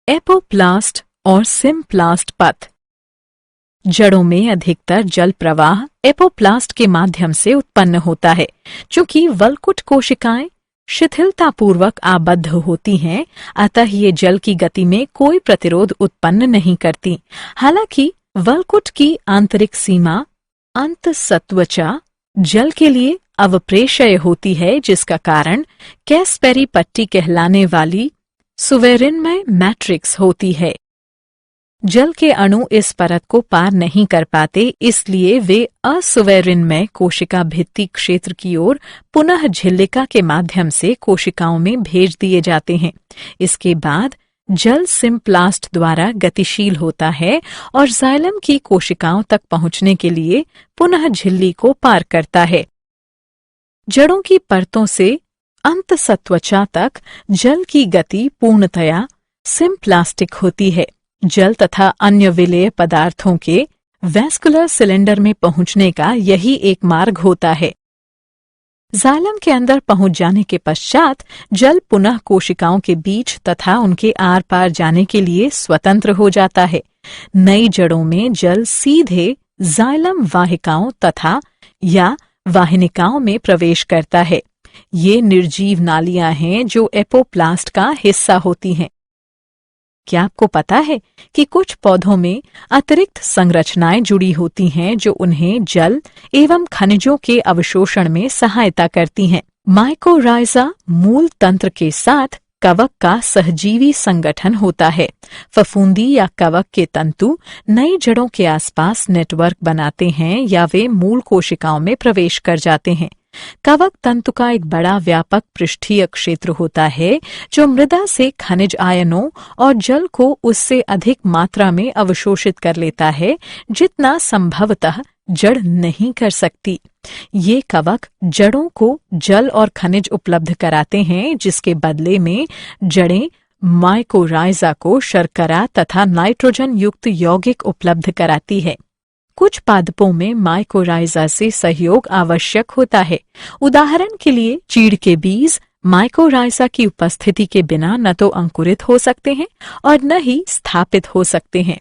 Apoplast और symplast पथ। जड़ों में अधिकतर जल प्रवाह एपोप्लास्ट के माध्यम से उत्पन्न होता है। चूंकि वल्कुट कोशिकाएं शिथिलतापूर्वक आबद्ध होती हैं, अतः ये जल की गति में कोई प्रतिरोध उत्पन्न नहीं करती। हालांकि वल्कुट की आंतरिक सीमा अंतःसत्वचा जल के लिए अवप्रेशय होती है, जिसका कारण कैस्पेरी पट्टी कहलाने वाली सुवेरिनमय मैट्रिक्स होती है। जल के अणु इस परत को पार नहीं कर पाते, इसलिए वे असुवेरिनमय कोशिका भित्ति क्षेत्र की ओर पुनः झिल्लिका के माध्यम से कोशिकाओं में भेज दिए जाते हैं। इसके बाद जल सिम्प्लास्ट द्वारा गतिशील होता है और जाइलम की कोशिकाओं तक पहुंचने के लिए पुनः झिल्ली को पार करता है। जड़ों की परतों से अंतःसत्वचा तक जल की गति पूर्णतया सिम्प्लास्टिक होती है। जल तथा अन्य विलेय पदार्थों के वैस्कुलर सिलेंडर में पहुंचने का यही एक मार्ग होता है। जाइलम के अंदर पहुंच जाने के पश्चात जल पुनः कोशिकाओं के बीच तथा उनके आर पार जाने के लिए स्वतंत्र हो जाता है। नई जड़ों में जल सीधे जाइलम वाहिकाओं तथा या वाहिनिकाओं में प्रवेश करता है। ये निर्जीव नालियां हैं जो एपोप्लास्ट का हिस्सा होती हैं। क्या आपको पता है कि कुछ पौधों में अतिरिक्त संरचनाएं जुड़ी होती हैं जो उन्हें जल एवं खनिजों के अवशोषण में सहायता करती हैं? माइकोराइजा मूल तंत्र के साथ कवक का सहजीवी संगठन होता है। फफूंदी या कवक के तंतु नई जड़ों के आसपास नेटवर्क बनाते हैं या वे मूल कोशिकाओं में प्रवेश कर जाते हैं। कवक तंतु का एक बड़ा व्यापक पृष्ठीय क्षेत्र होता है जो मृदा से खनिज आयनों और जल को उससे अधिक मात्रा में अवशोषित कर लेता है जितना संभवतः जड़ नहीं कर सकती। ये कवक जड़ों को जल और खनिज उपलब्ध कराते हैं, जिसके बदले में जड़ें माइकोराइजा को शर्करा तथा नाइट्रोजन युक्त यौगिक उपलब्ध कराती है। कुछ पादपों में माइकोराइजा से सहयोग आवश्यक होता है। उदाहरण के लिए चीड़ के बीज माइकोराइजा की उपस्थिति के बिना न तो अंकुरित हो सकते हैं और न ही स्थापित हो सकते हैं।